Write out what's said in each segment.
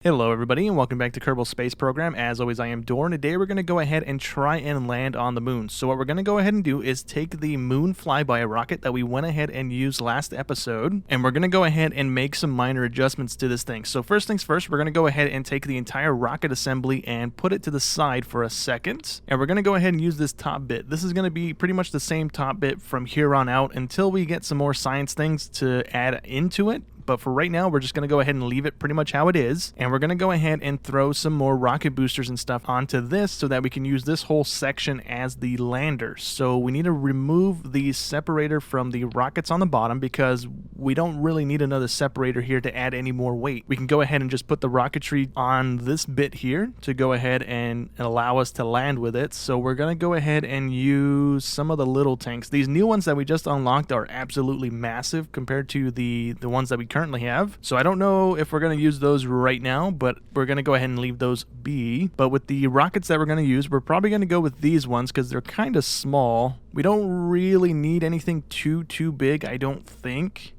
Hello everybody and welcome back to Kerbal Space Program. As always, I am Dorn. Today we're going to go ahead and try and land on the moon. So what we're going to go ahead and do is take the moon flyby rocket that we went ahead and used last episode, and we're going to go ahead and make some minor adjustments to this thing. So first things first, we're going to go ahead and take the entire rocket assembly and put it to the side for a second. And we're going to go ahead and use this top bit. This is going to be pretty much the same top bit from here on out until we get some more science things to add into it. But for right now, we're just going to go ahead and leave it pretty much how it is. And we're going to go ahead and throw some more rocket boosters and stuff onto this so that we can use this whole section as the lander. So we need to remove the separator from the rockets on the bottom because we don't really need another separator here to add any more weight. We can go ahead and just put the rocketry on this bit here to go ahead and allow us to land with it. So we're going to go ahead and use some of the little tanks. These new ones that we just unlocked are absolutely massive compared to the ones that we currently have. So I don't know if we're going to use those right now, but we're going to go ahead and leave those be. But with the rockets that we're going to use, we're probably going to go with these ones because they're kind of small. We don't really need anything too big, I don't think,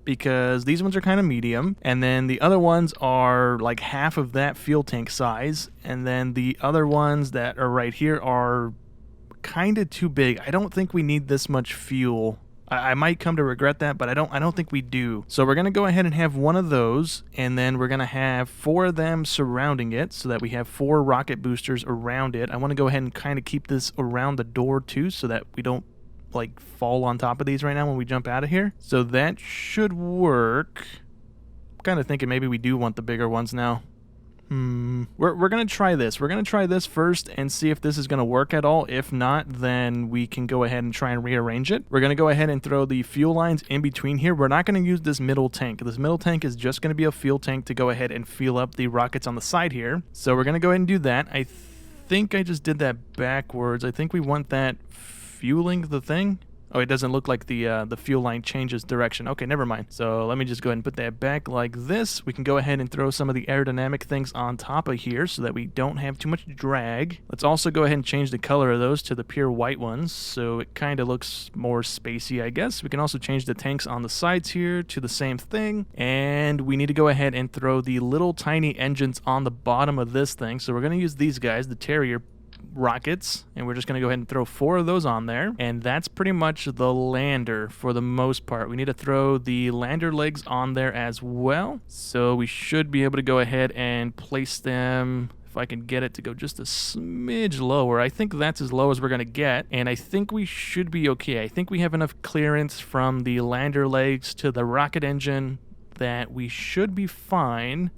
because these ones are kind of medium, and then the other ones are like half of that fuel tank size, and then the other ones that are right here are kind of too big. I don't think we need this much fuel. I might come to regret that, but I don't think we do. So we're going to go ahead and have one of those, and then we're going to have 4 of them surrounding it so that we have 4 rocket boosters around it. I want to go ahead and kind of keep this around the door too so that we don't like fall on top of these right now when we jump out of here. So that should work. I'm kind of thinking maybe we do want the bigger ones now. We're going to try this. We're going to try this first and see if this is going to work at all. If not, then we can go ahead and try and rearrange it. We're going to go ahead and throw the fuel lines in between here. We're not going to use this middle tank. This middle tank is just going to be a fuel tank to go ahead and fuel up the rockets on the side here. So we're going to go ahead and do that. I think I just did that backwards. I think we want that fueling the thing. Oh, it doesn't look like the fuel line changes direction. Okay, never mind. So let me just go ahead and put that back like this. We can go ahead and throw some of the aerodynamic things on top of here so that we don't have too much drag. Let's also go ahead and change the color of those to the pure white ones so it kind of looks more spacey, I guess. We can also change the tanks on the sides here to the same thing. And we need to go ahead and throw the little tiny engines on the bottom of this thing. So we're going to use these guys, the Terrier rockets, and we're just going to go ahead and throw 4 of those on there, and that's pretty much the lander for the most part. We need to throw the lander legs on there as well, so we should be able to go ahead and place them. If I can get it to go just a smidge lower, I think that's as low as we're going to get, and I think we should be okay. I think we have enough clearance from the lander legs to the rocket engine that we should be fine.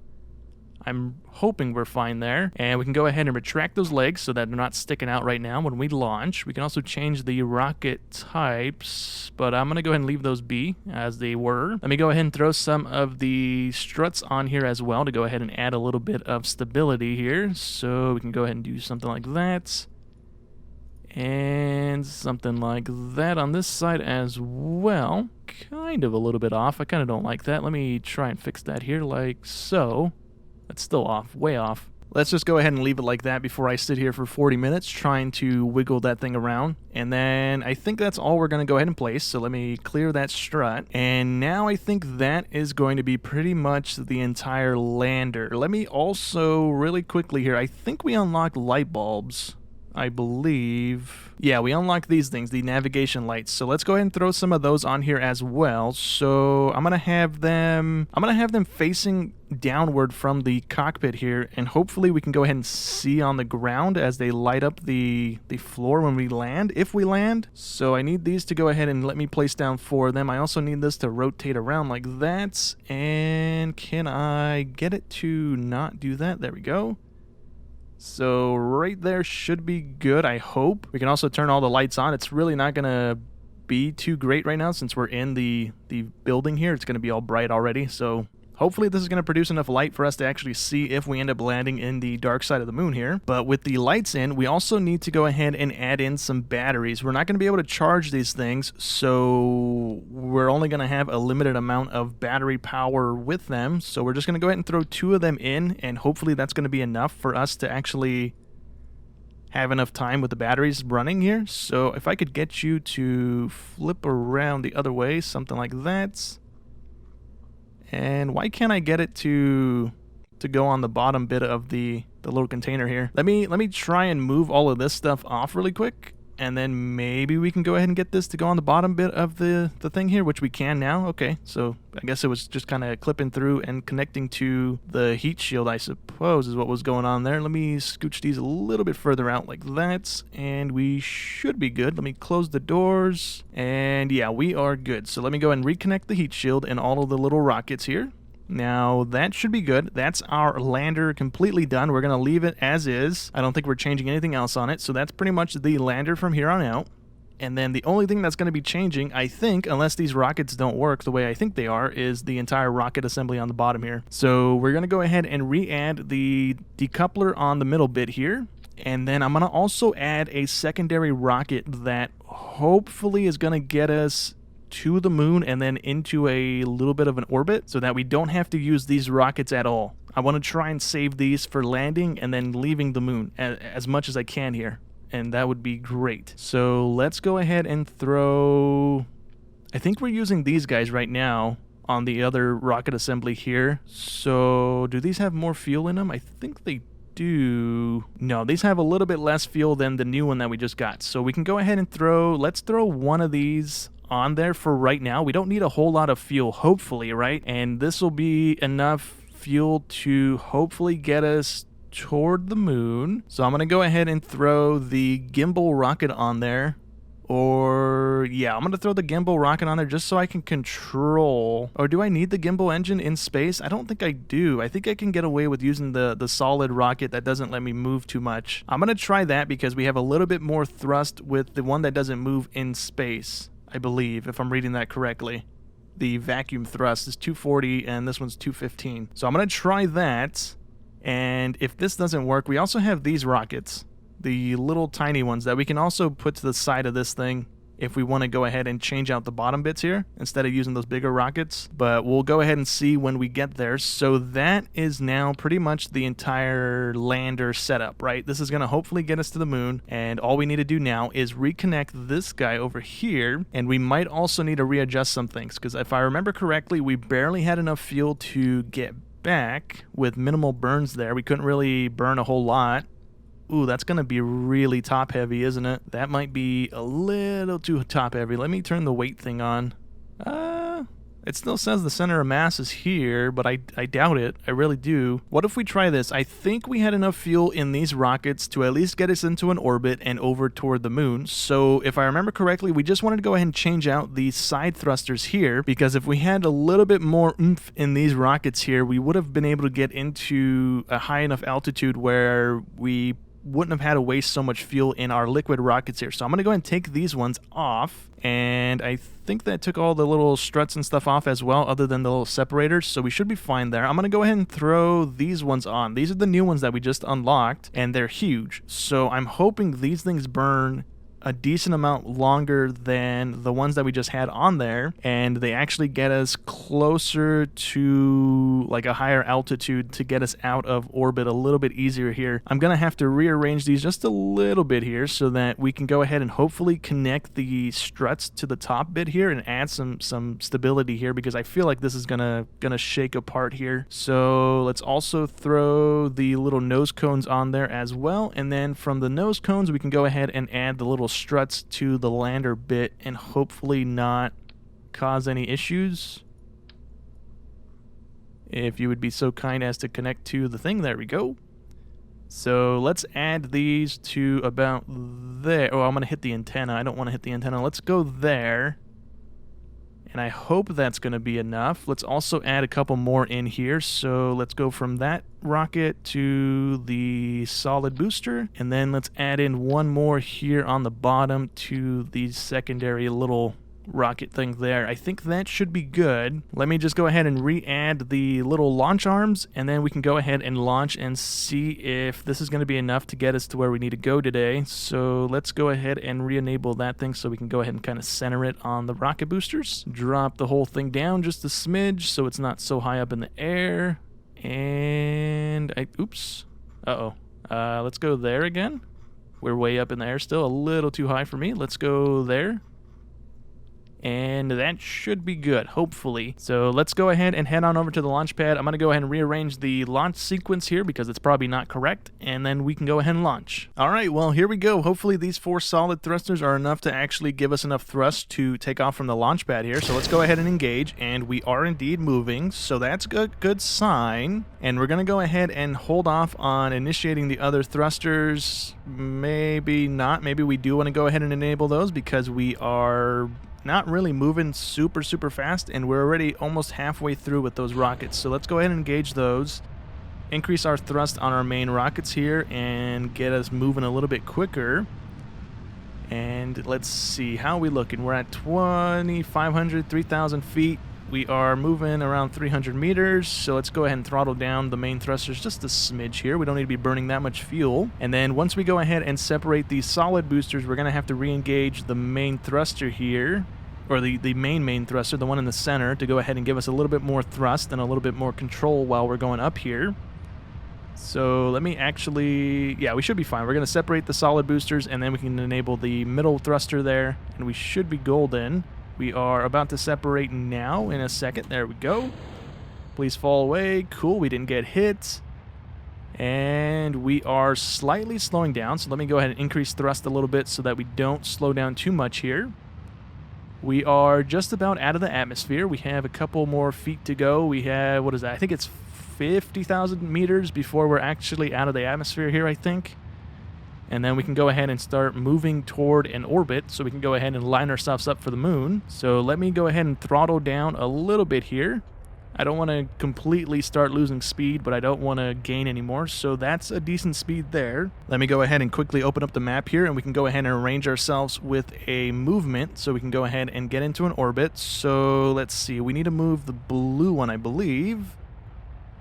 I'm hoping we're fine there. And we can go ahead and retract those legs so that they're not sticking out right now when we launch. We can also change the rocket types, but I'm going to go ahead and leave those be as they were. Let me go ahead and throw some of the struts on here as well to go ahead and add a little bit of stability here. So we can go ahead and do something like that. And something like that on this side as well. Kind of a little bit off. I kind of don't like that. Let me try and fix that here like so. That's still off, way off. Let's just go ahead and leave it like that before I sit here for 40 minutes trying to wiggle that thing around. And then I think that's all we're going to go ahead and place. So let me clear that strut. And now I think that is going to be pretty much the entire lander. Let me also really quickly here, I think we unlocked light bulbs. I believe. Yeah, we unlocked these things, the navigation lights. So let's go ahead and throw some of those on here as well. So I'm gonna have them facing downward from the cockpit here, and hopefully we can go ahead and see on the ground as they light up the floor when we land, if we land. So I need these to go ahead and let me place down 4 of them. I also need this to rotate around like that. And can I get it to not do that? There we go. So right there should be good, I hope. We can also turn all the lights on. It's really not going to be too great right now since we're in the building here. It's going to be all bright already, so hopefully this is going to produce enough light for us to actually see if we end up landing in the dark side of the moon here. But with the lights in, we also need to go ahead and add in some batteries. We're not going to be able to charge these things, so we're only going to have a limited amount of battery power with them. So we're just going to go ahead and throw 2 of them in, and hopefully that's going to be enough for us to actually have enough time with the batteries running here. So if I could get you to flip around the other way, something like that. And why can't I get it to to go on the bottom bit of the little container here. Let me try and move all of this stuff off really quick, and then maybe we can go ahead and get this to go on the bottom bit of the thing here, which we can now. Okay, so I guess it was just kind of clipping through and connecting to the heat shield, I suppose, is what was going on there. Let me scooch these a little bit further out like that, and we should be good. Let me close the doors, and yeah, we are good. So let me go ahead and reconnect the heat shield and all of the little rockets here. Now, that should be good. That's our lander completely done. We're going to leave it as is. I don't think we're changing anything else on it, so that's pretty much the lander from here on out. And then the only thing that's going to be changing, I think, unless these rockets don't work the way I think they are, is the entire rocket assembly on the bottom here. So we're going to go ahead and re-add the decoupler on the middle bit here. And then I'm going to also add a secondary rocket that hopefully is going to get us to the moon and then into a little bit of an orbit so that we don't have to use these rockets at all. I want to try and save these for landing and then leaving the moon as much as I can here, and that would be great. So let's go ahead and throw... I think we're using these guys right now on the other rocket assembly here. So do these have more fuel in them? I think they do. No, these have a little bit less fuel than the new one that we just got. So we can go ahead and let's throw one of these on there for right now. We don't need a whole lot of fuel, hopefully, right? And this will be enough fuel to hopefully get us toward the moon. So I'm going to go ahead and throw the gimbal rocket on there. Or, yeah, I'm going to throw the gimbal rocket on there just so I can control. Or do I need the gimbal engine in space? I don't think I do. I think I can get away with using the solid rocket that doesn't let me move too much. I'm going to try that because we have a little bit more thrust with the one that doesn't move in space, I believe, if I'm reading that correctly. The vacuum thrust is 240 and this one's 215. So I'm going to try that. And if this doesn't work, we also have these rockets, the little tiny ones that we can also put to the side of this thing if we want to go ahead and change out the bottom bits here instead of using those bigger rockets. But we'll go ahead and see when we get there. So that is now pretty much the entire lander setup, right? This is going to hopefully get us to the moon, and all we need to do now is reconnect this guy over here, and we might also need to readjust some things, because if I remember correctly, we barely had enough fuel to get back with minimal burns there. We couldn't really burn a whole lot. Ooh, that's going to be really top heavy, isn't it? That might be a little too top heavy. Let me turn the weight thing on. It still says the center of mass is here, but I doubt it. I really do. What if we try this? I think we had enough fuel in these rockets to at least get us into an orbit and over toward the moon. So if I remember correctly, we just wanted to go ahead and change out these side thrusters here, because if we had a little bit more oomph in these rockets here, we would have been able to get into a high enough altitude where we wouldn't have had to waste so much fuel in our liquid rockets here. So I'm going to go ahead and take these ones off, and I think that took all the little struts and stuff off as well, other than the little separators, so we should be fine there. I'm going to go ahead and throw these ones on. These are the new ones that we just unlocked, and they're huge, so I'm hoping these things burn a decent amount longer than the ones that we just had on there, and they actually get us closer to like a higher altitude to get us out of orbit a little bit easier here. I'm gonna have to rearrange these just a little bit here so that we can go ahead and hopefully connect the struts to the top bit here and add some stability here, because I feel like this is gonna shake apart here. So let's also throw the little nose cones on there as well, and then from the nose cones we can go ahead and add the little struts to the lander bit and hopefully not cause any issues. If you would be so kind as to connect to the thing. There we go. So let's add these to about there. Oh, I'm going to hit the antenna. I don't want to hit the antenna. Let's go there. And I hope that's going to be enough. Let's also add a couple more in here. So let's go from that rocket to the solid booster. And then let's add in one more here on the bottom to the secondary little rocket thing there. I think that should be good. Let me just go ahead and re-add the little launch arms, and then we can go ahead and launch and see if this is going to be enough to get us to where we need to go today. So let's go ahead and re-enable that thing so we can go ahead and kind of center it on the rocket boosters. Drop the whole thing down just a smidge so it's not so high up in the air. And oops. Let's go there again. We're way up in the air still, a little too high for me. Let's go there. And that should be good, hopefully. So let's go ahead and head on over to the launch pad. I'm going to go ahead and rearrange the launch sequence here because it's probably not correct, and then we can go ahead and launch. All right, well, here we go. Hopefully these 4 solid thrusters are enough to actually give us enough thrust to take off from the launch pad here. So let's go ahead and engage, and we are indeed moving, so that's a good sign. And we're going to go ahead and hold off on initiating the other thrusters. Maybe not. Maybe we do want to go ahead and enable those because we are not really moving super fast, and we're already almost halfway through with those rockets. So let's go ahead and engage those, increase our thrust on our main rockets here, and get us moving a little bit quicker. And let's see, how are we looking? We're at 2,500, 3,000 feet. We are moving around 300 meters, so let's go ahead and throttle down the main thrusters just a smidge here. We don't need to be burning that much fuel. And then once we go ahead and separate these solid boosters, we're going to have to re-engage the main thruster here, or the main thruster, the one in the center, to go ahead and give us a little bit more thrust and a little bit more control while we're going up here. So let me actually, yeah, we should be fine. We're going to separate the solid boosters, and then we can enable the middle thruster there, and we should be golden. We are about to separate now in a second. There we go. Please fall away. Cool, we didn't get hit. And we are slightly slowing down, so let me go ahead and increase thrust a little bit so that we don't slow down too much here. We are just about out of the atmosphere. We have a couple more feet to go. We have, what is that? I think it's 50,000 meters before we're actually out of the atmosphere here, I think. And then we can go ahead and start moving toward an orbit, so we can go ahead and line ourselves up for the moon. So let me go ahead and throttle down a little bit here. I don't want to completely start losing speed, but I don't want to gain anymore, so that's a decent speed there. Let me go ahead and quickly open up the map here, and we can go ahead and arrange ourselves with a movement, so we can go ahead and get into an orbit. So let's see, we need to move the blue one, I believe.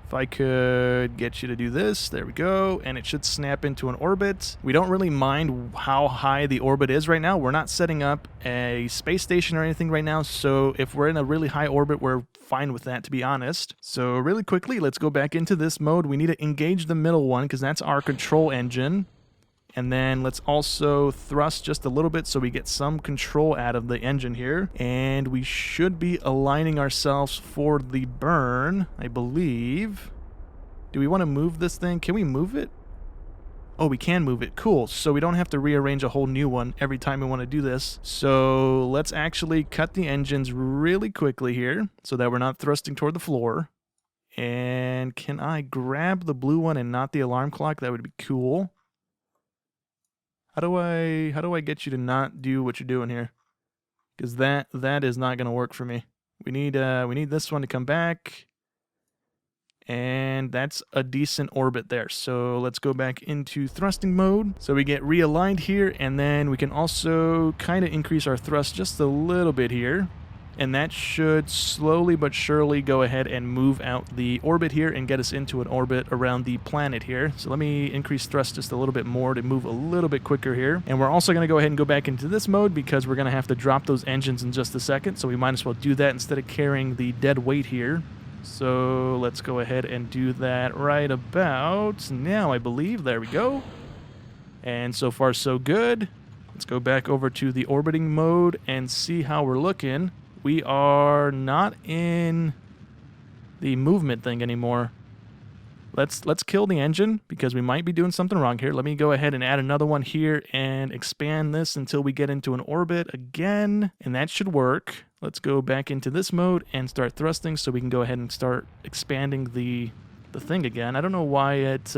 If I could get you to do this, there we go, and it should snap into an orbit. We don't really mind how high the orbit is right now. We're not setting up a space station or anything right now, so if we're in a really high orbit, we're fine with that, to be honest. So really quickly, let's go back into this mode. We need to engage the middle one because that's our control engine. And then let's also thrust just a little bit so we get some control out of the engine here. And we should be aligning ourselves for the burn, I believe. Do we want to move this thing? Can we move it? Oh, we can move it. Cool. So we don't have to rearrange a whole new one every time we want to do this. So let's actually cut the engines really quickly here so that we're not thrusting toward the floor. And can I grab the blue one and not the alarm clock? That would be cool. How do I get you to not do what you're doing here? Because that is not going to work for me. We need this one to come back. And that's a decent orbit there. So let's go back into thrusting mode. So we get realigned here, and then we can also kind of increase our thrust just a little bit here. And that should slowly but surely go ahead and move out the orbit here and get us into an orbit around the planet here. So let me increase thrust just a little bit more to move a little bit quicker here. And we're also going to go ahead and go back into this mode because we're going to have to drop those engines in just a second. So we might as well do that instead of carrying the dead weight here. So let's go ahead and do that right about now, I believe. There we go. And so far, so good. Let's go back over to the orbiting mode and see how we're looking. We are not in the movement thing anymore. Let's kill the engine because we might be doing something wrong here. Let me go ahead and add another one here and expand this until we get into an orbit again, and that should work. Let's go back into this mode and start thrusting so we can go ahead and start expanding the thing again. I don't know why it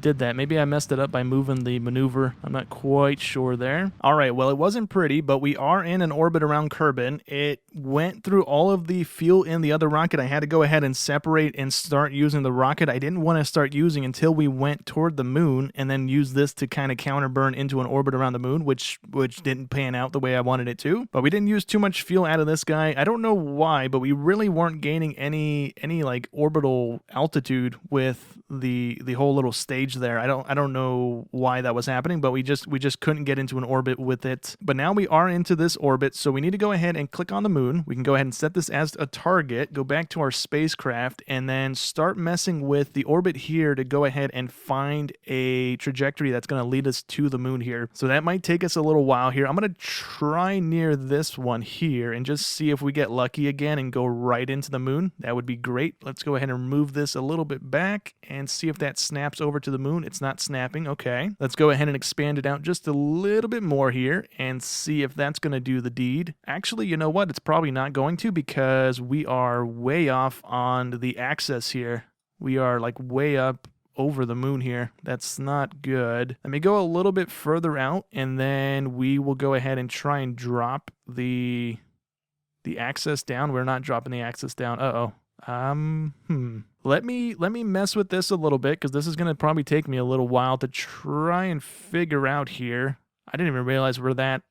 did that. Maybe I messed it up by moving the maneuver. I'm not quite sure there. All right, well, it wasn't pretty, but we are in an orbit around Kerbal. It went through all of the fuel in the other rocket. I had to go ahead and separate and start using the rocket I didn't want to start using until we went toward the moon, and then use this to kind of counter burn into an orbit around the moon, which didn't pan out the way I wanted it to. But we didn't use too much fuel out of this guy. I don't know why, but we really weren't gaining any like orbital altitude with the whole little stage there. I don't know why that was happening, but we just couldn't get into an orbit with it. But now we are into this orbit, so we need to go ahead and click on the moon. We can go ahead and set this as a target, go back to our spacecraft, and then start messing with the orbit here to go ahead and find a trajectory that's going to lead us to the moon here. So that might take us a little while here. I'm going to try near this one here and just see if we get lucky again and go right into the moon. That would be great. Let's go ahead and move this a little bit back and see if that snaps over to the moon. It's not snapping. Okay. Let's go ahead and expand it out just a little bit more here and see if that's going to do the deed. Actually, you know what? It's probably not going to, because we are way off on the axis here. We are like way up over the moon here. That's not good. Let me go a little bit further out, and then we will go ahead and try and drop the axis down. We're not dropping the axis down. Let me mess with this a little bit, because this is going to probably take me a little while to try and figure out here. I didn't even realize we're that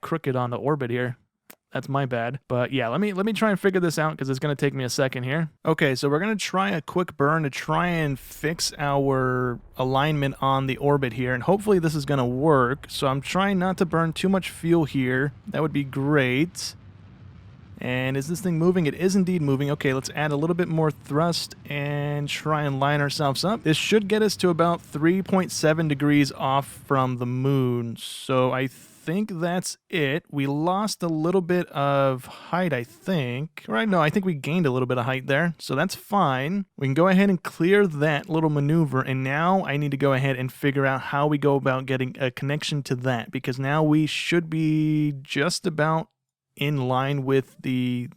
crooked on the orbit here. That's my bad. But yeah, let me try and figure this out, because it's going to take me a second here. Okay, so we're going to try a quick burn to try and fix our alignment on the orbit here, and hopefully this is going to work. So I'm trying not to burn too much fuel here. That would be great. And is this thing moving? It is indeed moving. Okay, let's add a little bit more thrust and try and line ourselves up. This should get us to about 3.7 degrees off from the moon. So I think that's it. We lost a little bit of height, I think. Right? No, I think we gained a little bit of height there. So that's fine. We can go ahead and clear that little maneuver. And now I need to go ahead and figure out how we go about getting a connection to that, because now we should be just about in line with the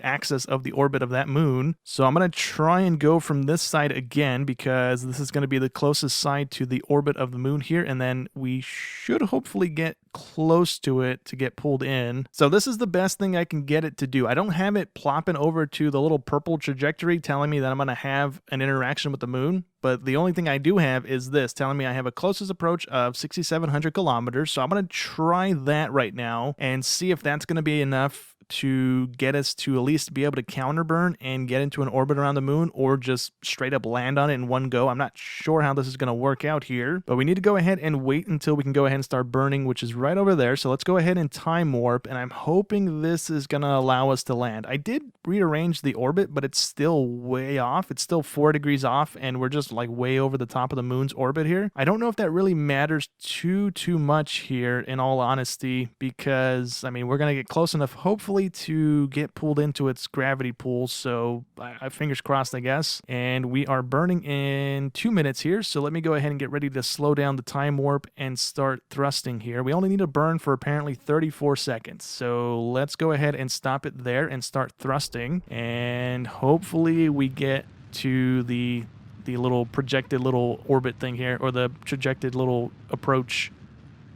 axis of the orbit of that moon. So I'm going to try and go from this side again, because this is going to be the closest side to the orbit of the moon here, and then we should hopefully get close to it to get pulled in. So this is the best thing I can get it to do. I don't have it plopping over to the little purple trajectory telling me that I'm going to have an interaction with the moon, but the only thing I do have is this telling me I have a closest approach of 6,700 kilometers. So I'm going to try that right now and see if that's going to be enough to get us to at least be able to counter burn and get into an orbit around the moon, or just straight up land on it in one go. I'm not sure how this is going to work out here, but we need to go ahead and wait until we can go ahead and start burning, which is right over there. So let's go ahead and time warp, and I'm hoping this is going to allow us to land. I did rearrange the orbit, but it's still way off. It's still 4 degrees off, and we're just like way over the top of the moon's orbit here. I don't know if that really matters too much here, in all honesty, because I mean, we're going to get close enough hopefully to get pulled into its gravity pull. So I fingers crossed, I guess. And we are burning in 2 minutes here. So let me go ahead and get ready to slow down the time warp and start thrusting here. We only need to burn for apparently 34 seconds. So let's go ahead and stop it there and start thrusting. And hopefully we get to the little projected little orbit thing here, or the projected little approach,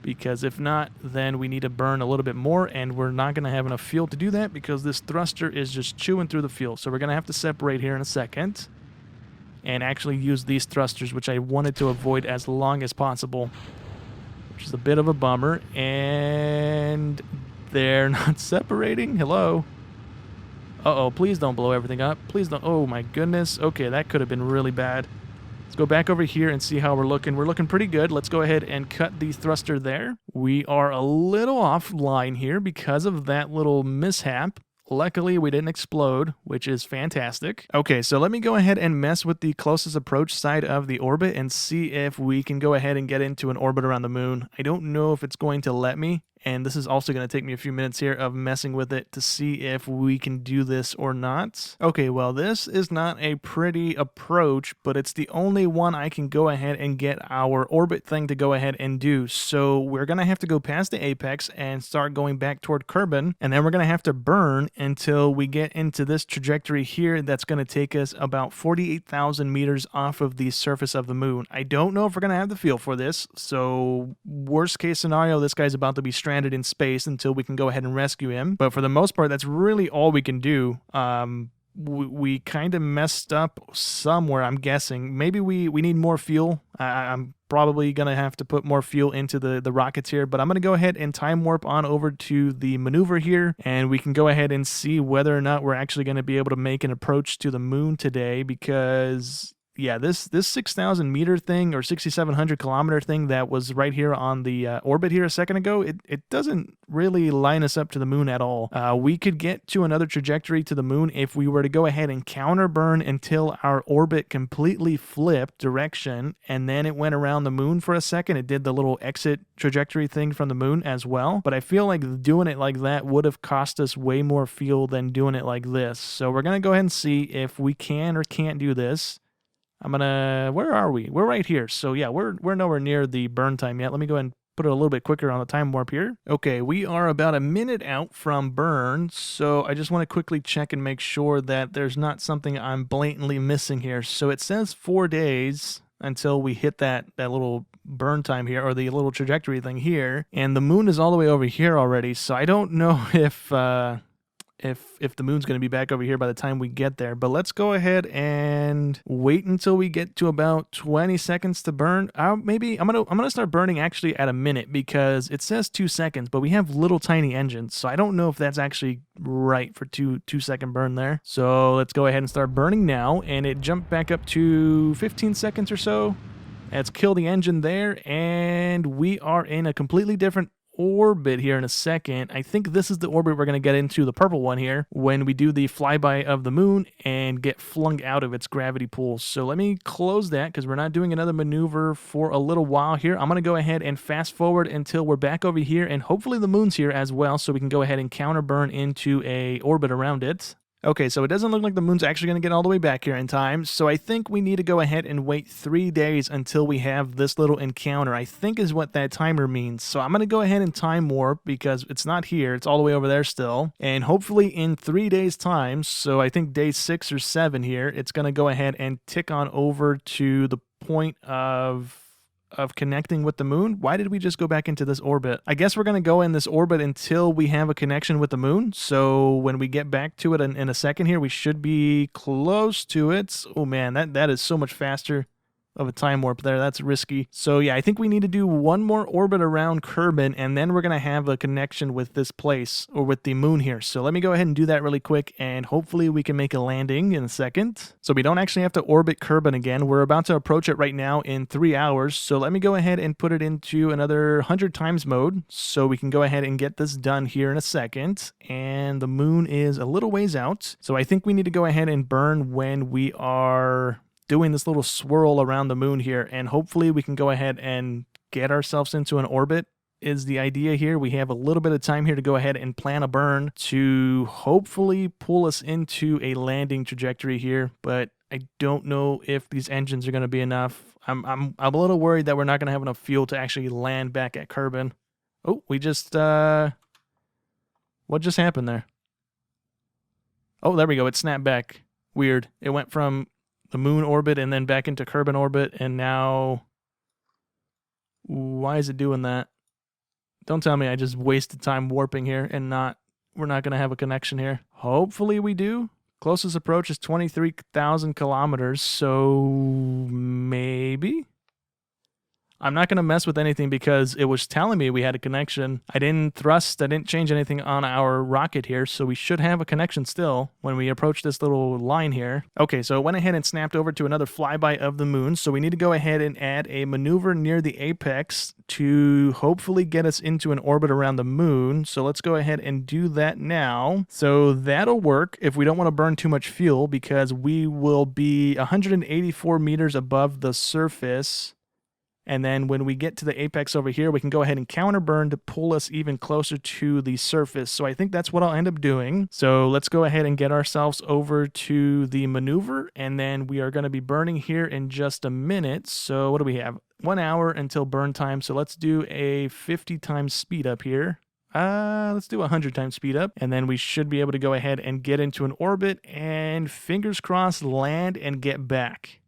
because if not, then we need to burn a little bit more, and we're not going to have enough fuel to do that, because this thruster is just chewing through the fuel. So we're going to have to separate here in a second and actually use these thrusters, which I wanted to avoid as long as possible, which is a bit of a bummer. And they're not separating. Hello. Uh-oh, please don't blow everything up. Please don't. Oh my goodness. Okay, that could have been really bad. Let's go back over here and see how we're looking. We're looking pretty good. Let's go ahead and cut the thruster there. We are a little offline here because of that little mishap. Luckily, we didn't explode, which is fantastic. Okay, so let me go ahead and mess with the closest approach side of the orbit and see if we can go ahead and get into an orbit around the moon. I don't know if it's going to let me, and this is also going to take me a few minutes here of messing with it to see if we can do this or not. Okay, well, this is not a pretty approach, but it's the only one I can go ahead and get our orbit thing to go ahead and do. So we're going to have to go past the apex and start going back toward Kerbal, and then we're going to have to burn until we get into this trajectory here that's going to take us about 48,000 meters off of the surface of the moon. I don't know if we're going to have the fuel for this, so worst case scenario, this guy's about to be stranded in space until we can go ahead and rescue him. But for the most part, that's really all we can do. We kind of messed up somewhere, I'm guessing. Maybe we need more fuel. I'm probably going to have to put more fuel into the rockets here, but I'm going to go ahead and time warp on over to the maneuver here, and we can go ahead and see whether or not we're actually going to be able to make an approach to the moon today, because yeah, this 6,000 meter thing or 6,700 kilometer thing that was right here on the orbit here a second ago, it doesn't really line us up to the moon at all. We could get to another trajectory to the moon if we were to go ahead and counter burn until our orbit completely flipped direction, and then it went around the moon for a second. It did the little exit trajectory thing from the moon as well, but I feel like doing it like that would have cost us way more fuel than doing it like this. So we're going to go ahead and see if we can or can't do this. Where are we? We're right here. So yeah, we're nowhere near the burn time yet. Let me go ahead and put it a little bit quicker on the time warp here. Okay, we are about a minute out from burn, so I just want to quickly check and make sure that there's not something I'm blatantly missing here. So it says 4 days until we hit that little burn time here, or the little trajectory thing here, and the moon is all the way over here already, so I don't know if the moon's going to be back over here by the time we get there. But let's go ahead and wait until we get to about 20 seconds to burn. Maybe I'm gonna start burning actually at a minute, because it says 2 seconds, but we have little tiny engines, so I don't know if that's actually right for 2-second burn there. So let's go ahead and start burning now, and it jumped back up to 15 seconds or so. Let's kill the engine there, and we are in a completely different orbit here in a second. I think this is the orbit we're going to get into, the purple one here, when we do the flyby of the moon and get flung out of its gravity pool. So let me close that, because we're not doing another maneuver for a little while here. I'm going to go ahead and fast forward until we're back over here, and hopefully the moon's here as well, so we can go ahead and counter burn into a orbit around it. Okay, so it doesn't look like the moon's actually going to get all the way back here in time, so I think we need to go ahead and wait 3 days until we have this little encounter, I think is what that timer means. So I'm going to go ahead and time warp, because it's not here, it's all the way over there still, and hopefully in 3 days' time, so I think day 6 or 7 here, it's going to go ahead and tick on over to the point of connecting with the moon. Why did we just go back into this orbit? I guess we're going to go in this orbit until we have a connection with the moon. So when we get back to it in a second here, we should be close to it. Oh man, that is so much faster of a time warp there. That's risky. So yeah, I think we need to do one more orbit around Kerbal, and then we're going to have a connection with this place, or with the moon here. So let me go ahead and do that really quick, and hopefully we can make a landing in a second. So we don't actually have to orbit Kerbal again. We're about to approach it right now in 3 hours. So let me go ahead and put it into another 100 times mode, so we can go ahead and get this done here in a second. And the moon is a little ways out. So I think we need to go ahead and burn when we are doing this little swirl around the moon here, and hopefully we can go ahead and get ourselves into an orbit is the idea here. We have a little bit of time here to go ahead and plan a burn to hopefully pull us into a landing trajectory here, but I don't know if these engines are going to be enough. I'm a little worried that we're not going to have enough fuel to actually land back at Kerbal. Oh, we just what just happened there? Oh, there we go. It snapped back. Weird. It went from the moon orbit and then back into Kerbal orbit, and now why is it doing that? Don't tell me I just wasted time warping here and we're not going to have a connection here. Hopefully we do. Closest approach is 23,000 kilometers, so maybe? I'm not going to mess with anything because it was telling me we had a connection. I didn't thrust, I didn't change anything on our rocket here, so we should have a connection still when we approach this little line here. Okay, so it went ahead and snapped over to another flyby of the moon, so we need to go ahead and add a maneuver near the apex to hopefully get us into an orbit around the moon. So let's go ahead and do that now. So that'll work if we don't want to burn too much fuel, because we will be 184 meters above the surface. And then when we get to the apex over here, we can go ahead and counter burn to pull us even closer to the surface. So I think that's what I'll end up doing. So let's go ahead and get ourselves over to the maneuver, and then we are going to be burning here in just a minute. So what do we have? 1 hour until burn time. So let's do a 50 times speed up here. Let's do 100 times speed up, and then we should be able to go ahead and get into an orbit and fingers crossed land and get back.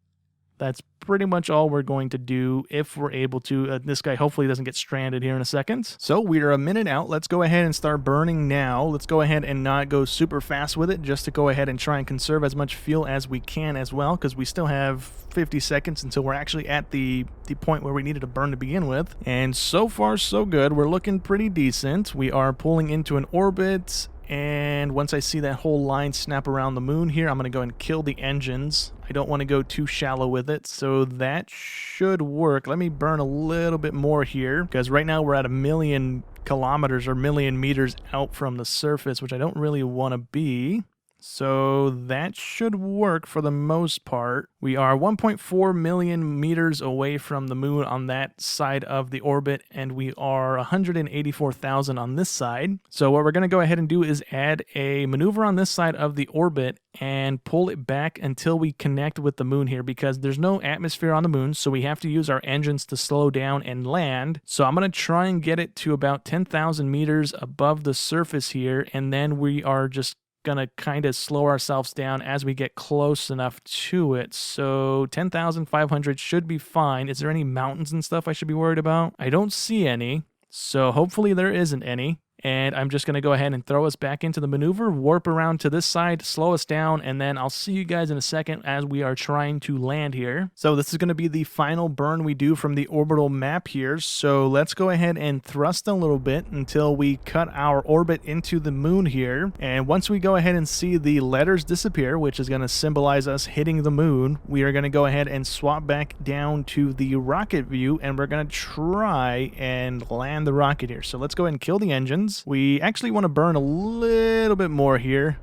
That's pretty much all we're going to do if we're able to. This guy hopefully doesn't get stranded here in a second. So we're a minute out. Let's go ahead and start burning now. Let's go ahead and not go super fast with it, just to go ahead and try and conserve as much fuel as we can as well, because we still have 50 seconds until we're actually at the point where we needed to burn to begin with. And so far so good. We're looking pretty decent. We are pulling into an orbit, And once I see that whole line snap around the moon here, I'm going to go and kill the engines. I don't want to go too shallow with it, so that should work. Let me burn a little bit more here, because right now we're at 1,000,000 kilometers or 1,000,000 meters out from the surface, which I don't really want to be. So that should work for the most part. We are 1.4 million meters away from the moon on that side of the orbit, and we are 184,000 on this side. So what we're going to go ahead and do is add a maneuver on this side of the orbit and pull it back until we connect with the moon here, because there's no atmosphere on the moon, so we have to use our engines to slow down and land. So I'm going to try and get it to about 10,000 meters above the surface here, and then we are just gonna kind of slow ourselves down as we get close enough to it. So 10,500 should be fine. Is there any mountains and stuff I should be worried about? I don't see any, so hopefully there isn't any. And I'm just going to go ahead and throw us back into the maneuver, warp around to this side, slow us down, and then I'll see you guys in a second as we are trying to land here. So this is going to be the final burn we do from the orbital map here. So let's go ahead and thrust a little bit until we cut our orbit into the moon here. And once we go ahead and see the letters disappear, which is going to symbolize us hitting the moon, we are going to go ahead and swap back down to the rocket view, and we're going to try and land the rocket here. So let's go ahead and kill the engines. We actually want to burn a little bit more here,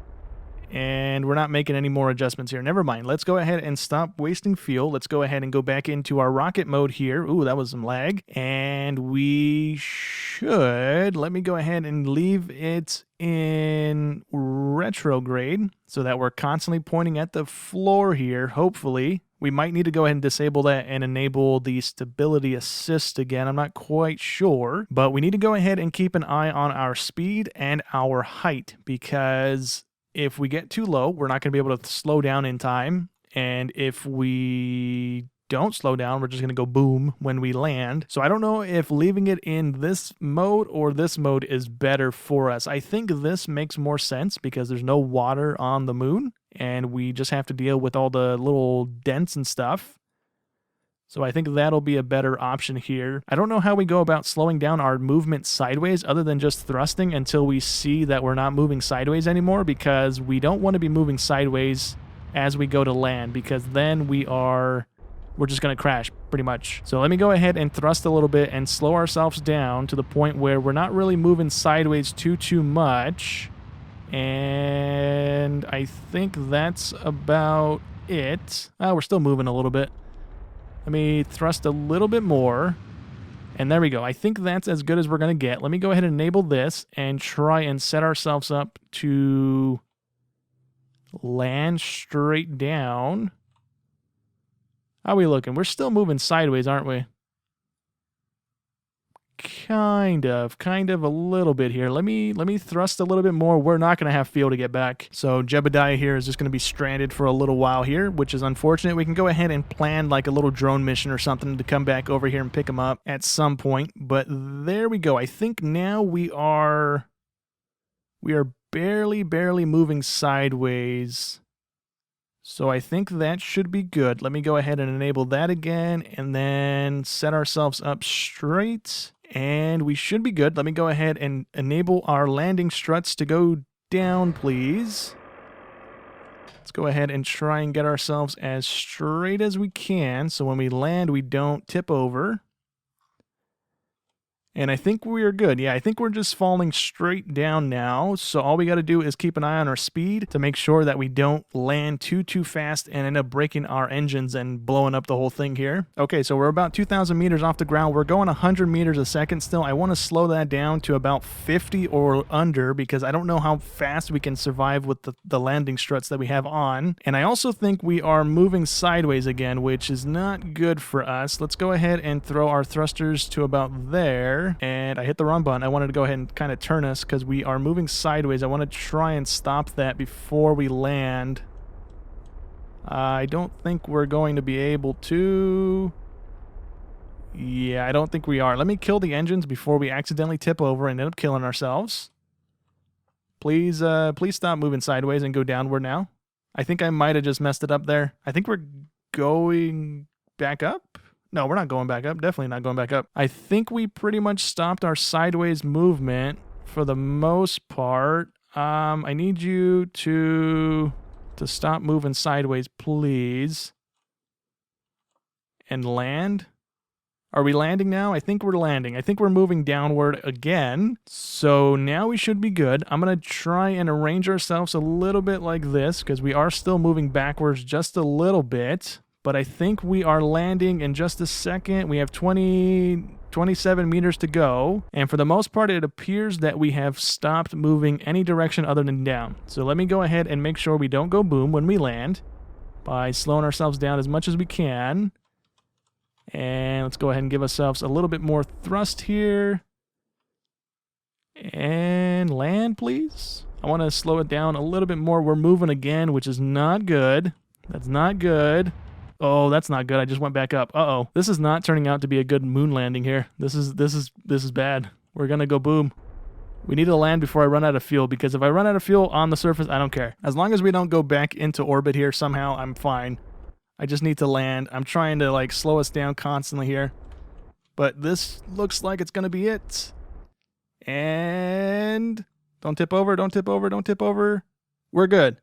and we're not making any more adjustments here. Never mind. Let's go ahead and stop wasting fuel. Let's go ahead and go back into our rocket mode here. Ooh, that was some lag. And we should, let me go ahead and leave it in retrograde so that we're constantly pointing at the floor here, hopefully. We might need to go ahead and disable that and enable the stability assist again. I'm not quite sure, but we need to go ahead and keep an eye on our speed and our height, because if we get too low, we're not going to be able to slow down in time. And if we don't slow down, we're just going to go boom when we land. So I don't know if leaving it in this mode or this mode is better for us. I think this makes more sense because there's no water on the moon, and we just have to deal with all the little dents and stuff. So I think that'll be a better option here. I don't know how we go about slowing down our movement sideways other than just thrusting until we see that we're not moving sideways anymore, because we don't want to be moving sideways as we go to land, because then we're just going to crash pretty much. So let me go ahead and thrust a little bit and slow ourselves down to the point where we're not really moving sideways too much. And I think that's about it. We're still moving a little bit. Let me thrust a little bit more. And there we go. I think that's as good as we're going to get. Let me go ahead and enable this and try and set ourselves up to land straight down. How are we looking? We're still moving sideways, aren't we? Kind of a little bit here. Let me thrust a little bit more. We're not going to have fuel to get back. So Jebediah here is just going to be stranded for a little while here, which is unfortunate. We can go ahead and plan like a little drone mission or something to come back over here and pick him up at some point. But there we go. I think now we are barely moving sideways. So I think that should be good. Let me go ahead and enable that again and then set ourselves up straight. And we should be good. Let me go ahead and enable our landing struts to go down, please. Let's go ahead and try and get ourselves as straight as we can, so when we land, we don't tip over. And I think we are good. Yeah, I think we're just falling straight down now. So all we got to do is keep an eye on our speed to make sure that we don't land too fast and end up breaking our engines and blowing up the whole thing here. Okay, so we're about 2,000 meters off the ground. We're going 100 meters a second still. I want to slow that down to about 50 or under, because I don't know how fast we can survive with the landing struts that we have on. And I also think we are moving sideways again, which is not good for us. Let's go ahead and throw our thrusters to about there. And I hit the wrong button. I wanted to go ahead and kind of turn us because we are moving sideways. I want to try and stop that before we land. I don't think we're going to be able to. Yeah, I don't think we are. Let me kill the engines before we accidentally tip over and end up killing ourselves. Please stop moving sideways and go downward now. I think I might have just messed it up there. I think we're going back up. No, we're not going back up. Definitely not going back up. I think we pretty much stopped our sideways movement for the most part. I need you to stop moving sideways, please. And land. Are we landing now? I think we're landing. I think we're moving downward again. So now we should be good. I'm going to try and arrange ourselves a little bit like this because we are still moving backwards just a little bit. But I think we are landing in just a second. We have 27 meters to go. And for the most part, it appears that we have stopped moving any direction other than down. So let me go ahead and make sure we don't go boom when we land by slowing ourselves down as much as we can. And let's go ahead and give ourselves a little bit more thrust here. And land, please. I want to slow it down a little bit more. We're moving again, which is not good. That's not good. Oh, that's not good. I just went back up. Uh-oh. This is not turning out to be a good moon landing here. This is bad. We're going to go boom. We need to land before I run out of fuel, because if I run out of fuel on the surface, I don't care. As long as we don't go back into orbit here somehow, I'm fine. I just need to land. I'm trying to like slow us down constantly here. But this looks like it's going to be it. And don't tip over, don't tip over, don't tip over. We're good.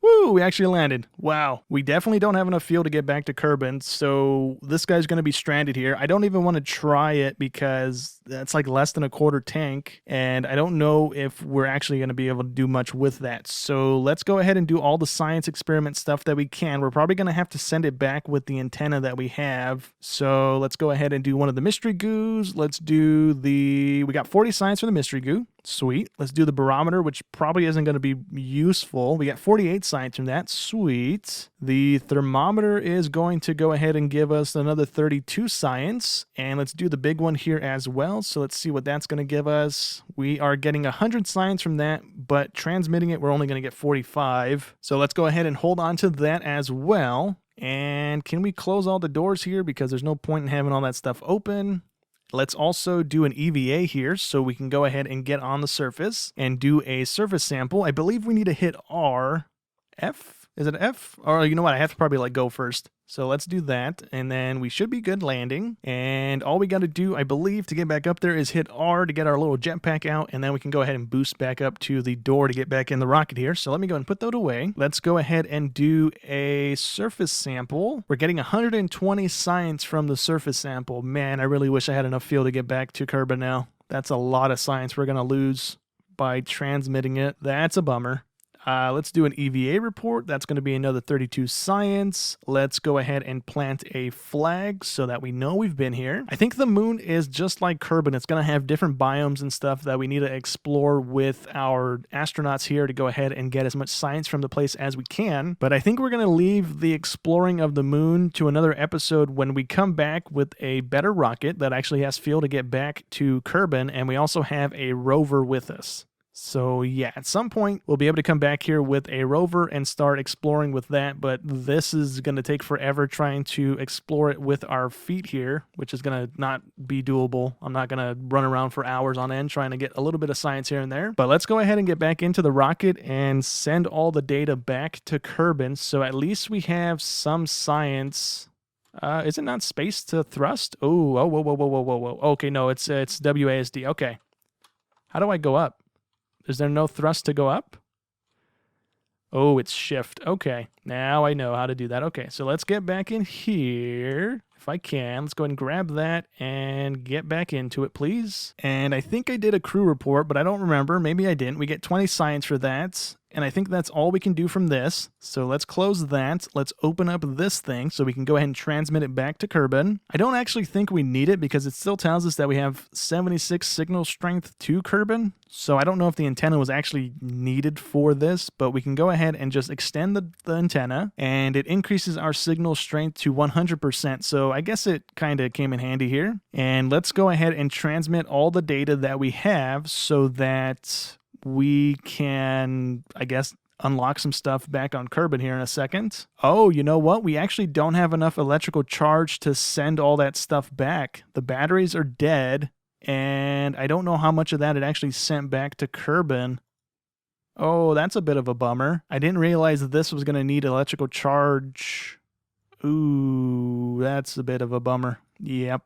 Woo, we actually landed. Wow. We definitely don't have enough fuel to get back to Kerbal, so this guy's going to be stranded here. I don't even want to try it because that's like less than a quarter tank, and I don't know if we're actually going to be able to do much with that. So let's go ahead and do all the science experiment stuff that we can. We're probably going to have to send it back with the antenna that we have. So let's go ahead and do one of the mystery goos. Let's do we got 40 science for the mystery goo. Sweet. Let's do the barometer, which probably isn't going to be useful. We got 48 science from that. Sweet. The thermometer is going to go ahead and give us another 32 science. And let's do the big one here as well. So let's see what that's going to give us. We are getting 100 science from that, but transmitting it, we're only going to get 45. So let's go ahead and hold on to that as well. And can we close all the doors here? Because there's no point in having all that stuff open. Let's also do an EVA here so we can go ahead and get on the surface and do a surface sample. I believe we need to hit R. F? Is it F? Or you know what? I have to probably like go first. So let's do that, and then we should be good landing. And all we got to do, I believe, to get back up there is hit R to get our little jetpack out, and then we can go ahead and boost back up to the door to get back in the rocket here. So let me go and put that away. Let's go ahead and do a surface sample. We're getting 120 science from the surface sample. Man, I really wish I had enough fuel to get back to Kerbal now. That's a lot of science we're going to lose by transmitting it. That's a bummer. Let's do an EVA report. That's going to be another 32 science. Let's go ahead and plant a flag so that we know we've been here. I think the moon is just like Kerbal. It's going to have different biomes and stuff that we need to explore with our astronauts here to go ahead and get as much science from the place as we can. But I think we're going to leave the exploring of the moon to another episode when we come back with a better rocket that actually has fuel to get back to Kerbal, and we also have a rover with us. So yeah, at some point we'll be able to come back here with a rover and start exploring with that, but this is going to take forever trying to explore it with our feet here, which is going to not be doable. I'm not going to run around for hours on end trying to get a little bit of science here and there. But let's go ahead and get back into the rocket and send all the data back to Kerbal, so at least we have some science. Is it not space to thrust? Oh, whoa. Okay, no, it's WASD. Okay. How do I go up? Is there no thrust to go up? Oh, it's shift. Okay, now I know how to do that. Okay, so let's get back in here. If I can, let's go ahead and grab that and get back into it, please. And I think I did a crew report, but I don't remember. Maybe I didn't. We get 20 science for that. And I think that's all we can do from this. So let's close that. Let's open up this thing so we can go ahead and transmit it back to Kerbal. I don't actually think we need it because it still tells us that we have 76 signal strength to Kerbal. So I don't know if the antenna was actually needed for this, but we can go ahead and just extend the antenna, and it increases our signal strength to 100%. So I guess it kind of came in handy here. And let's go ahead and transmit all the data that we have so that we can, I guess, unlock some stuff back on Kerbal here in a second. Oh, you know what? We actually don't have enough electrical charge to send all that stuff back. The batteries are dead, and I don't know how much of that it actually sent back to Kerbal. Oh, that's a bit of a bummer. I didn't realize that this was going to need electrical charge. Ooh, that's a bit of a bummer. Yep.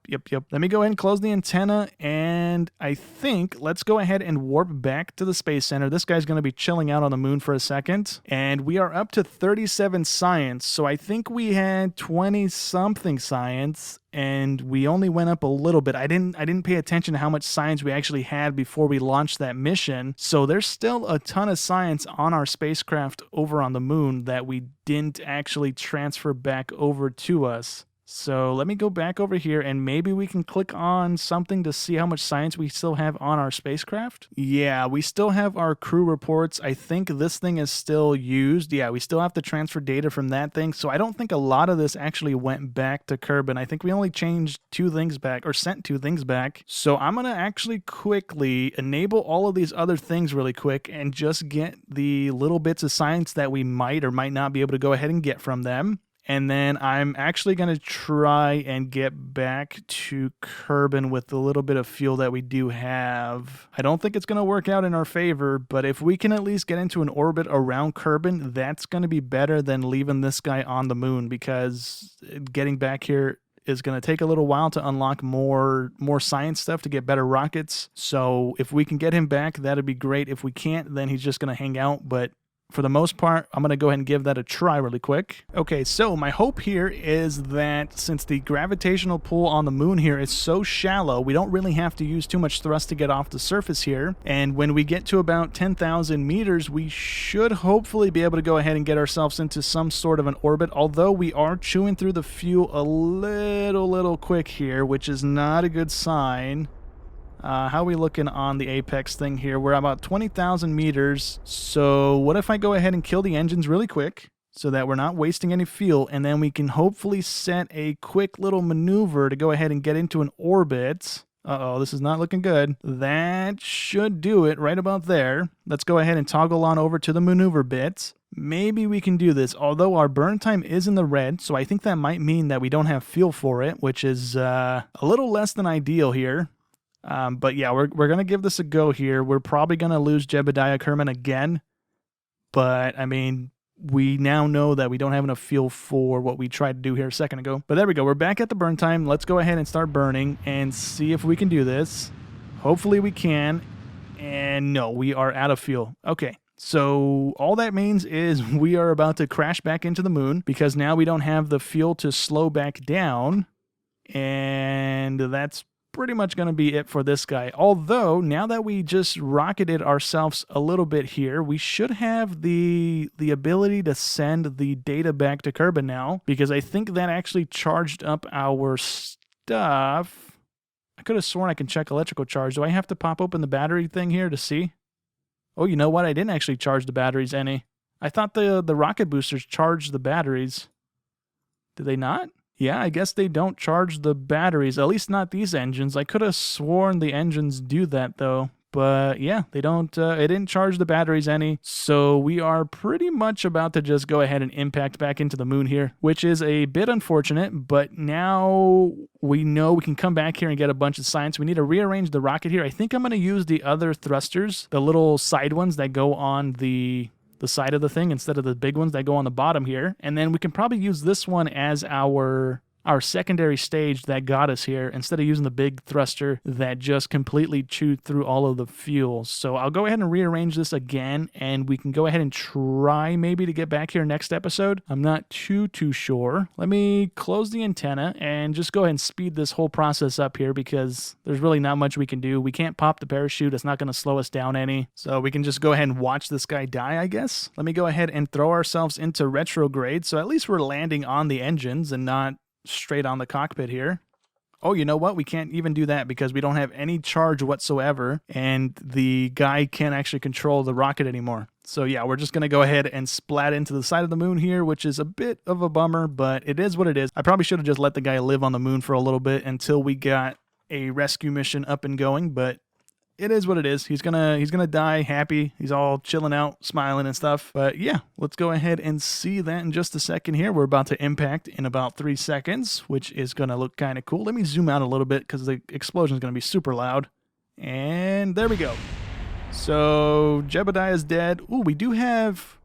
Let me go ahead and close the antenna, and I think let's go ahead and warp back to the Space Center. This guy's going to be chilling out on the moon for a second, and we are up to 37 science, so I think we had 20-something science, and we only went up a little bit. I didn't pay attention to how much science we actually had before we launched that mission, so there's still a ton of science on our spacecraft over on the moon that we didn't actually transfer back over to us. So let me go back over here and maybe we can click on something to see how much science we still have on our spacecraft. Yeah, we still have our crew reports. I think this thing is still used. Yeah, we still have to transfer data from that thing. So I don't think a lot of this actually went back to Kerbal. I think we only changed 2 things back or sent 2 things back. So I'm going to actually quickly enable all of these other things really quick and just get the little bits of science that we might or might not be able to go ahead and get from them. And then I'm actually going to try and get back to Kerbal with the little bit of fuel that we do have. I don't think it's going to work out in our favor, but if we can at least get into an orbit around Kerbal, that's going to be better than leaving this guy on the moon, because getting back here is going to take a little while to unlock more science stuff to get better rockets. So if we can get him back, that'd be great. If we can't, then he's just going to hang out, but for the most part, I'm going to go ahead and give that a try really quick. Okay, so my hope here is that since the gravitational pull on the moon here is so shallow, we don't really have to use too much thrust to get off the surface here. And when we get to about 10,000 meters, we should hopefully be able to go ahead and get ourselves into some sort of an orbit, although we are chewing through the fuel a little quick here, which is not a good sign. How are we looking on the apex thing here? We're about 20,000 meters. So what if I go ahead and kill the engines really quick so that we're not wasting any fuel, and then we can hopefully set a quick little maneuver to go ahead and get into an orbit. Uh-oh, this is not looking good. That should do it right about there. Let's go ahead and toggle on over to the maneuver bits. Maybe we can do this, although our burn time is in the red, so I think that might mean that we don't have fuel for it, which is a little less than ideal here. But yeah, we're going to give this a go here. We're probably going to lose Jebediah Kerman again. But, I mean, we now know that we don't have enough fuel for what we tried to do here a second ago. But there we go. We're back at the burn time. Let's go ahead and start burning and see if we can do this. Hopefully we can. And no, we are out of fuel. Okay. So all that means is we are about to crash back into the moon because now we don't have the fuel to slow back down. And that's pretty much going to be it for this guy. Although, now that we just rocketed ourselves a little bit here, we should have the ability to send the data back to Kerbal now, because I think that actually charged up our stuff. I could have sworn I can check electrical charge. Do I have to pop open the battery thing here to see? Oh, you know what? I didn't actually charge the batteries any. I thought the rocket boosters charged the batteries. Did they not? Yeah, I guess they don't charge the batteries, at least not these engines. I could have sworn the engines do that, though. But yeah, they don't, it didn't charge the batteries any. So we are pretty much about to just go ahead and impact back into the moon here, which is a bit unfortunate. But now we know we can come back here and get a bunch of science. We need to rearrange the rocket here. I think I'm going to use the other thrusters, the little side ones that go on the side of the thing instead of the big ones that go on the bottom here. And then we can probably use this one as our secondary stage that got us here instead of using the big thruster that just completely chewed through all of the fuel. So I'll go ahead and rearrange this again, and we can go ahead and try maybe to get back here next episode. I'm not too sure. Let me close the antenna and just go ahead and speed this whole process up here because there's really not much we can do. We can't pop the parachute. It's not going to slow us down any. So we can just go ahead and watch this guy die, I guess. Let me go ahead and throw ourselves into retrograde. So at least we're landing on the engines and not straight on the cockpit here. Oh, you know what? We can't even do that because we don't have any charge whatsoever, and the guy can't actually control the rocket anymore. So yeah, we're just going to go ahead and splat into the side of the moon here, which is a bit of a bummer, but it is what it is. I probably should have just let the guy live on the moon for a little bit until we got a rescue mission up and going, but it is what it is. He's gonna die happy. He's all chilling out, smiling and stuff. But yeah, let's go ahead and see that in just a second here. We're about to impact in about 3 seconds, which is gonna look kind of cool. Let me zoom out a little bit because the explosion is gonna be super loud. And there we go. So Jebediah is dead. Ooh, we do have...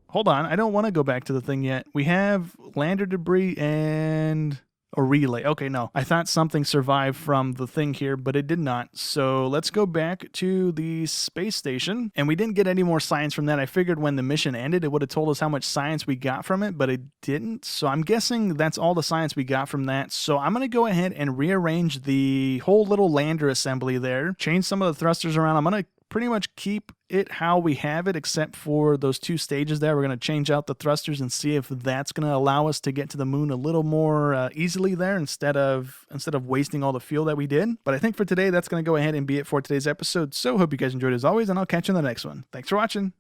Hold on, I don't want to go back to the thing yet. We have lander debris and A relay. Okay, no. I thought something survived from the thing here, but it did not. So let's go back to the space station. And we didn't get any more science from that. I figured when the mission ended, it would have told us how much science we got from it, but it didn't. So I'm guessing that's all the science we got from that. So I'm going to go ahead and rearrange the whole little lander assembly there. Change some of the thrusters around. I'm going to pretty much keep it how we have it, except for those 2 stages there. We're going to change out the thrusters and see if that's going to allow us to get to the moon a little more easily there instead of wasting all the fuel that we did. But I think for today, that's going to go ahead and be it for today's episode. So hope you guys enjoyed as always, and I'll catch you in the next one. Thanks for watching.